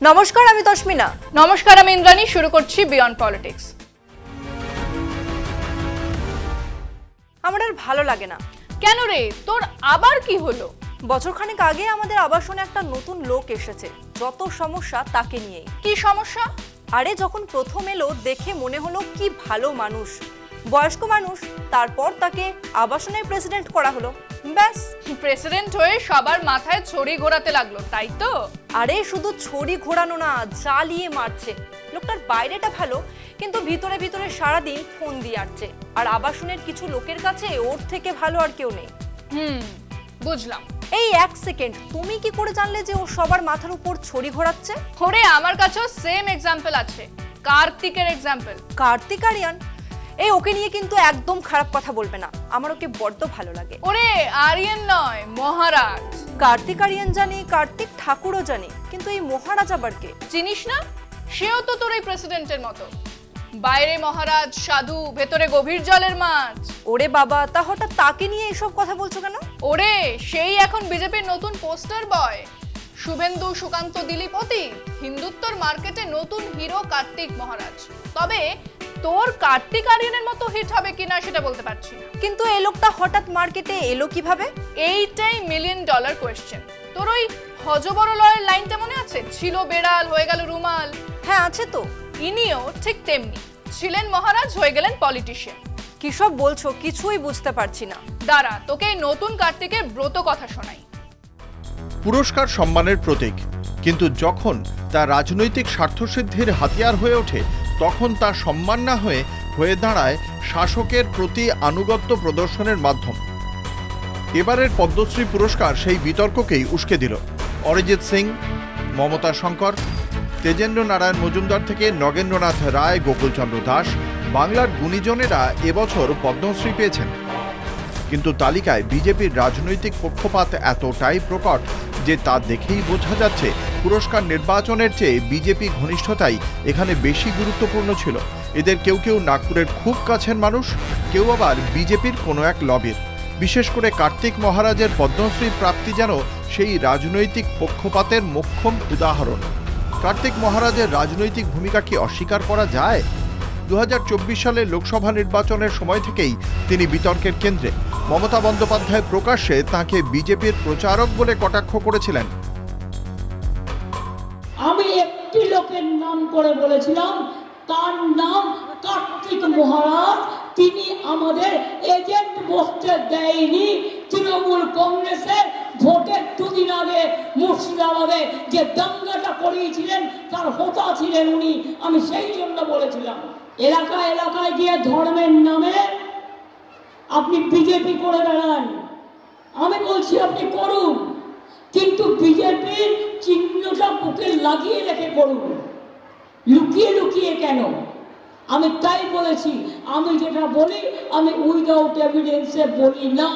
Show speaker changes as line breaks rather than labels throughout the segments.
নমস্কার, আমি তস্মিনা।
নমস্কার, আমি ইন্দ্রাণী। শুরু করছি বিয়ন্ড পলিটিক্স।
আমার আর ভালো লাগে না।
কেন রে, তোর আবার কি হলো?
বছরখানেক আগে আমাদের আবাসনে একটা নতুন লোক এসেছে, যত সমস্যা তাকে নিয়েই।
কি সমস্যা?
আরে যখন প্রথম এলো দেখে মনে হলো কি ভালো মানুষ, বয়স্ক মানুষ, তারপর তাকে আবাসনের প্রেসিডেন্ট করা হলো। ব্যাস,
প্রেসিডেন্ট হয়ে সবার মাথায় ছড়ি ঘোরাতে লাগলো, তাই তো?
আরে শুধু ছড়ি ঘোরানো না, জ্বালিয়ে মারছে। লোকটার বাইরেটা ভালো, কিন্তু ভিতরে ভিতরে সারাদিন ফোন দিয়ে আসছে। আর আবাসনের কিছু লোকের কাছে ওর থেকে ভালো আর কেউ নেই।
বুঝলাম।
এই এক সেকেন্ড, তুমি কি করে জানলে যে ও সবার মাথার উপর ছড়ি ঘোরাচ্ছে?
ওরে, আমার কাছেও সেম এক্সাম্পল আছে, কার্তিকের এক্সাম্পল।
কার্তিক আরিয়ান? এই ওকে নিয়ে কিন্তু একদম খারাপ কথা বলবে না, আমার ওকে বড্ড ভালো লাগে।
ওরে, আরিয়ান নয়, মহারাজ।
কার্তিক আরিয়ান জানি, কার্তিক ঠাকুরও জানি, কিন্তু এই মহারাজ আবার কে?
চিনিস না? সেও তো তোর এই প্রেসিডেন্টের মতো, বাইরে মহারাজ সাধু, ভেতরে গভীর জলের মাছ।
ওরে বাবা, তা হঠাৎ তাকে নিয়ে এইসব কথা বলছো কেন?
ওরে, সেই এখন বিজেপির নতুন পোস্টার বয়, শুভেন্দু, সুকান্ত, দিলীপ অতীত। হিন্দুত্বর মার্কেটে নতুন হিরো কার্তিক মহারাজ। তবে তোর কার্তিক আরিয়ানের মতো হিট হবে কিনা সেটা বলতে পারছি না।
কিন্তু এই লোকটা হঠাৎ মার্কেটে এলো কিভাবে?
এইটাই $1,000,000 কোয়েশ্চেন। তোর ওই হজবরলয়ের লাইনটা মনে আছে? ছিল বেড়াল, হয়ে গেল রুমাল।
হ্যাঁ, আছে তো।
ইনিও ঠিক তেমনি, ছিলেন মহারাজ, হয়ে গেলেন পলিটিশিয়ান।
কি সব বলছো, কিছুই বুঝতে পারছি না।
দাঁড়া, তোকে এই নতুন কার্তিকের ব্রত কথা শোনাই।
পুরস্কার সম্মানের প্রতীক, কিন্তু যখন তা রাজনৈতিক স্বার্থসিদ্ধির হাতিয়ার হয়ে ওঠে, তখন তা সম্মান না হয়ে দাঁড়ায় শাসকের প্রতি আনুগত্য প্রদর্শনের মাধ্যম। এবারের পদ্মশ্রী পুরস্কার সেই বিতর্ককেই উস্কে দিল। অরিজিৎ সিং, মমতা শঙ্কর, তেজেন্দ্র নারায়ণ মজুমদার থেকে নগেন্দ্রনাথ রায়, গোকুলচন্দ্র দাস, বাংলার গুণীজনেরা এবছর পদ্মশ্রী পেয়েছেন। কিন্তু তালিকায় বিজেপির রাজনৈতিক পক্ষপাত এতটাই প্রকট যে তা দেখেই বোঝা যাচ্ছে পুরস্কার নির্বাচনের চেয়ে বিজেপি ঘনিষ্ঠতাই এখানে বেশি গুরুত্বপূর্ণ ছিল। এদের কেউ কেউ নাগপুরের খুব কাছের মানুষ, কেউ আবার বিজেপির কোনো এক লবির। বিশেষ করে কার্তিক মহারাজের পদ্মশ্রী প্রাপ্তি যেন সেই রাজনৈতিক পক্ষপাতের মোক্ষম উদাহরণ। কার্তিক মহারাজের রাজনৈতিক ভূমিকা কি অস্বীকার করা যায়? 2024 সালের লোকসভা নির্বাচনের সময় থেকেই তিনি বিতর্কের কেন্দ্রে। মমতা বন্দ্যোপাধ্যায় প্রকাশ্যে তাঁকে বিজেপির প্রচারক বলে কটাক্ষ করেছিলেন।
আমি একটি লোকের নাম করে বলেছিলাম, তার নাম কার্তিক মহারাজ। তিনি আমাদের এজেন্ট বসতে দেয়নি। তৃণমূল কংগ্রেসের ভোটের দুদিন আগে মুর্শিদাবাদে যে দাঙ্গাটা করিয়েছিলেন তার হোতা ছিলেন উনি। আমি সেই জন্য বলেছিলাম, এলাকায় এলাকায় গিয়ে ধর্মের নামে আপনি বিজেপি করে বেড়ান, আমি বলছি আপনি করুন, কিন্তু বিজেপির চিহ্নটা বুকে লাগিয়ে রেখে করুন, লুকিয়ে লুকিয়ে কেন? আমি তাই বলেছি, আমি যেটা বলি আমি উইদাউট এভিডেন্সে বলি না।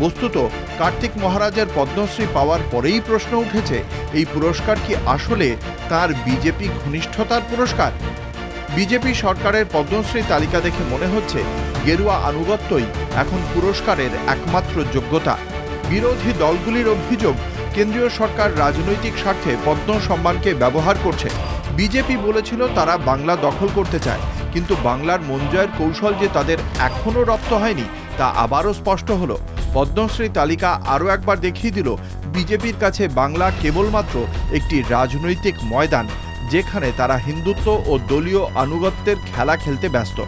বস্তুত কার্তিক মহারাজের পদ্মশ্রী পাওয়ার পরেই প্রশ্ন উঠেছে, এই পুরস্কার কি আসলে তার বিজেপি ঘনিষ্ঠতার পুরস্কার? বিজেপি সরকারের পদ্মশ্রী তালিকা দেখে মনে হচ্ছে গেরুয়া আনুগত্যই এখন পুরস্কারের একমাত্র যোগ্যতা। বিরোধী দলগুলির অভিযোগ, কেন্দ্রীয় সরকার রাজনৈতিক স্বার্থে পদ্ম সম্মানকে ব্যবহার করছে। বিজেপি বলেছিল তারা বাংলা দখল করতে চায়, কিন্তু বাংলার মন জয়ের কৌশল যে তাদের এখনও রপ্ত হয়নি তা আবারও স্পষ্ট হলো। পদ্মশ্রী তালিকা আরও একবার দেখিয়ে দিল বিজেপির কাছে বাংলা কেবলমাত্র একটি রাজনৈতিক ময়দান, যেখানে তারা হিন্দুত্ব ও দলীয় আনুগত্যের খেলা খেলতে ব্যস্ত।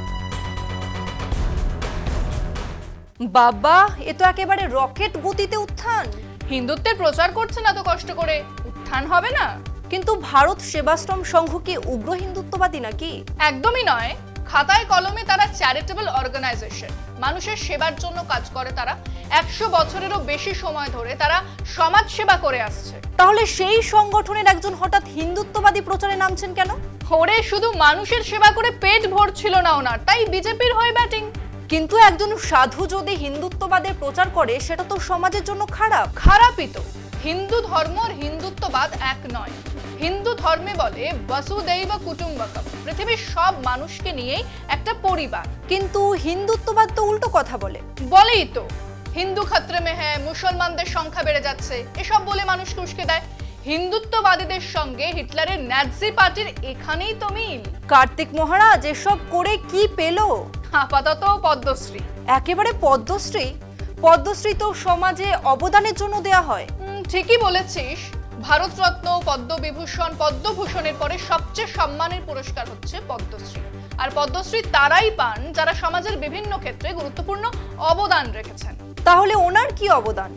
বাবা, এ তো একেবারে রকেট গতিতে উত্থান।
হিন্দুত্বের প্রচার করছে না তো কষ্ট করে, উত্থান হবে না?
কিন্তু ভারত সেবাশ্রম সংঘ কি উগ্র হিন্দুত্ববাদী নাকি?
একদমই নয়। খাতায় কলমে তারা চ্যারিটেবল অর্গানাইজেশন, মানুষের সেবার জন্য কাজ করে। তারা 100 বছরেরও বেশি সময় ধরে তারা সমাজ সেবা করে আসছে।
তাহলে সেই সংগঠনের একজন হঠাৎ হিন্দুত্ববাদী প্রচারে নামছেন কেন?
ওরে, শুধু মানুষের সেবা করে পেট ভরছিল না ওনার, তাই বিজেপির হয়ে ব্যাটিং।
কিন্তু একজন সাধু যদি হিন্দুত্ববাদের প্রচার করে সেটা তো সমাজের জন্য খারাপ।
খারাপই তো। হিন্দু ধর্ম আর হিন্দুত্ববাদ এক নয়। হিন্দু ধর্মে বলে বসুদৈব কুটুম্বকম, পৃথিবীর সব মানুষকে নিয়েই একটা পরিবার।
কিন্তু হিন্দুত্ববাদ তো উল্টো কথা বলে।
বলেই তো, হিন্দু খতরে মে হ্যায়, মুসলমানদের সংখ্যা বেড়ে যাচ্ছে, এসব বলে মানুষকে উস্কে দেয়। হিন্দুত্ববাদীদের সঙ্গে হিটলারের নাৎসি পার্টির এখানেই তো মিল।
কার্তিক মহারাজ এসব করে কি পেল?
আপাতত পদ্মশ্রী।
একেবারে পদ্মশ্রী? পদ্মশ্রী তো সমাজে অবদানের জন্য দেয়া হয়।
ঠিকই বলেছিস। ভারতরত্ন, পদ্মবিভূষণ, পদ্মভূষণের পরে সবচেয়ে সম্মানের পুরস্কার হচ্ছে পদ্মশ্রী। আর পদ্মশ্রী তারাই পান যারা সমাজের বিভিন্ন ক্ষেত্রে গুরুত্বপূর্ণ অবদান রেখেছেন।
তাহলে ওনার কি অবদান?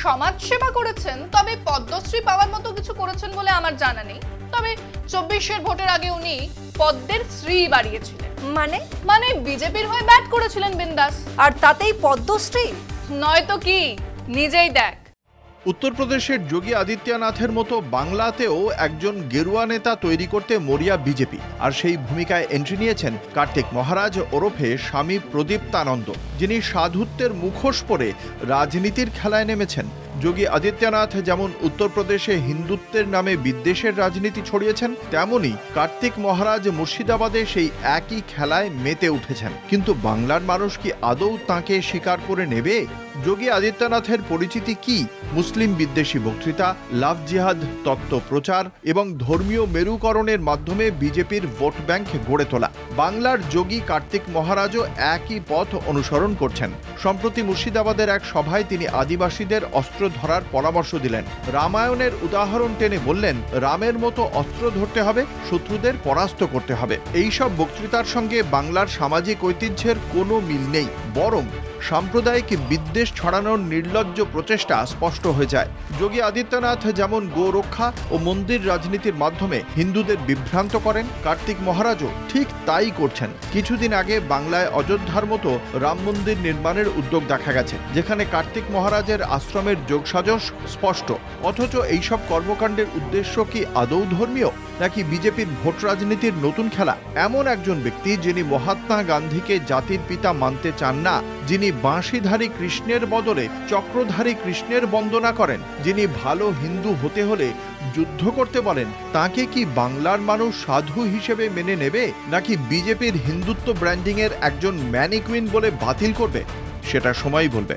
সমাজ সেবা করেছেন, তবে পদ্মশ্রী পাওয়ার মতো কিছু করেছেন বলে আমার জানা নেই। তবে 24-এর ভোটের আগে উনি পদ্মের শ্রী বাড়িয়েছিলেন।
মানে
বিজেপির হয়ে ব্যাট করেছিলেন বিন্দাস।
আর তাতেই পদ্মশ্রী?
নয়তো কি, নিজেই দেখ।
উত্তরপ্রদেশের যোগী আদিত্যনাথের মতো বাংলাতেও একজন গেরুয়া নেতা তৈরি করতে মরিয়া বিজেপি, আর সেই ভূমিকায় এন্ট্রি নিয়েছেন কার্তিক মহারাজ ওরফে স্বামী প্রদীপ্তানন্দ, যিনি সাধুত্বের মুখোশ পরে রাজনীতির খেলায় নেমেছেন। যোগী আদিত্যনাথ যেমন উত্তরপ্রদেশে হিন্দুত্বের নামে বিদ্বেষের রাজনীতি ছড়িয়েছেন, তেমনি কার্তিক মহারাজ মুর্শিদাবাদে সেই একই খেলায় মেতে উঠেছেন। কিন্তু বাংলার মানুষ কি আদৌ তাঁকে স্বীকার করে নেবে? যোগী আদিত্যনাথের পরিচিতি কি? মুসলিম বিদ্বেষী বক্তৃতা, লাভ জিহাদ তত্ত্ব প্রচার এবং ধর্মীয় মেরুকরণের মাধ্যমে বিজেপির ভোট ব্যাংক গড়ে তোলা। বাংলার যোগী কার্তিক মহারাজও একই পথ অনুসরণ করছেন। সম্প্রতি মুর্শিদাবাদের এক সভায় তিনি আদিবাসীদের অস্ত্র ধরার পরামর্শ দিলেন। রামায়ণের উদাহরণ টেনে বললেন, রামের মতো অস্ত্র ধরতে হবে, শত্রুদের পরাস্ত করতে হবে। এইসব বক্তৃতার সঙ্গে বাংলার সামাজিক ঐতিহ্যের কোনো মিল নেই, বরং সাম্প্রদায়িক বিদ্বেষ ছড়ানোর নির্লজ্জ প্রচেষ্টা স্পষ্ট হয়ে যায়। যোগী আদিত্যনাথ যেমন গো রক্ষা ও মন্দির রাজনীতির মাধ্যমে হিন্দুদের বিভ্রান্ত করেন, কার্তিক মহারাজও ঠিক তাই করছেন। কিছুদিন আগে বাংলায় অযোধ্যার মতো রাম মন্দির নির্মাণের উদ্যোগ দেখা গেছে, যেখানে কার্তিক মহারাজের আশ্রমের যোগসাজশ স্পষ্ট। অথচ এইসব কর্মকাণ্ডের উদ্দেশ্য কি আদৌ ধর্মীয়, নাকি বিজেপির ভোট রাজনীতির নতুন খেলা? এমন একজন ব্যক্তি যিনি মহাত্মা গান্ধীকে জাতির পিতা মানতে চান না, যিনি বাঁশিধারী কৃষ্ণের বদলে চক্রধারী কৃষ্ণের বন্দনা করেন, যিনি ভালো হিন্দু হতে হলে যুদ্ধ করতে বলেন, তাকে কি বাংলার মানুষ সাধু হিসেবে মেনে নেবে, নাকি বিজেপির হিন্দুত্ব ব্র্যান্ডিংয়ের একজন ম্যানিকুইন বলে বাতিল করবে? সেটা সময়ই বলবে।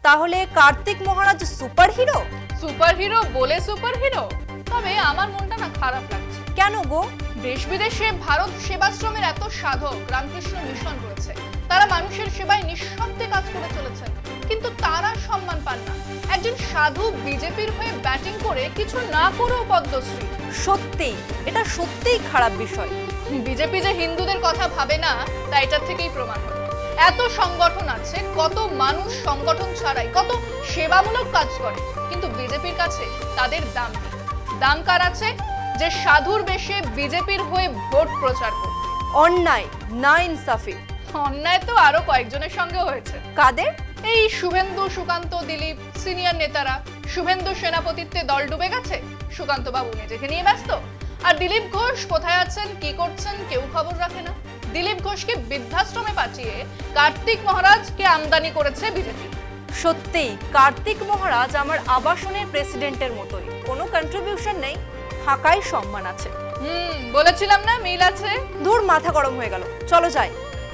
তাহলে কার্তিক মহারাজ সুপারহিরো?
সুপারহিরো বলে সুপারহিরো? তবে আমার মনটা না খারাপ লাগছে।
কেন গো?
দেশ বিদেশে ভারত সেবাশ্রমের এত সাধক রামকৃষ্ণ মিশন রয়েছে, তারা মানুষের সেবায় নিঃশব্দে কাজ করে চলেছেন, কিন্তু তারা সম্মান পান না। একজন সাধু বিজেপির হয়ে ব্যাটিং করে কিছু না করেও পদ্মশ্রী।
সত্যি, এটা সত্যিই খারাপ বিষয়।
বিজেপি যে হিন্দুদের কথা ভাবে না, তা এটার থেকেই প্রমাণ হয়। এত সংগঠন আছে, কত মানুষ সংগঠন ছাড়াই কত সেবামূলক কাজ করে, কিন্তু বিজেপির কাছে তাদের দাম নেই। দাম কার আছে? যে সাধুর বেশে বিজেপির হয়ে ভোট প্রচার করে।
অন্যায়, না ইনসাফি।
অন্যায় তো আরো কয়েকজনের সঙ্গে হয়েছে।
কাদের?
এই শুভেন্দু, সুকান্ত, দিলীপ, সিনিয়র নেতারা। শুভেন্দু সেনাপতিত্বে দল ডুবে গেছে, সুকান্ত বাবু নিজেকে নিয়ে ব্যস্ত। আর দিলীপ ঘোষ কোথায় আছেন, কি করছেন, কেউ খবর রাখে না। দিলীপ ঘোষকে বৃদ্ধাশ্রমে পাঠিয়ে কার্তিক মহারাজকে আমদানি করেছে বিজেপি।
সত্যি, কার্তিক মহারাজ আমার আবাসনের প্রেসিডেন্টের মতোই। কোনো কন্ট্রিবিউশন নেই, ফাঁকাই সম্মান আছে।
বলেছিলাম না মিল আছে।
দূর, মাথা গরম হয়ে গেল, চলো যাই।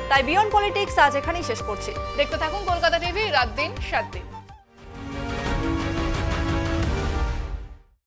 তাই বিয়ন্ড পলিটিক্স আজ এখানেই শেষ করছি।
দেখতে থাকুন কলকাতা টিভি, রাত দিন 7 দিন।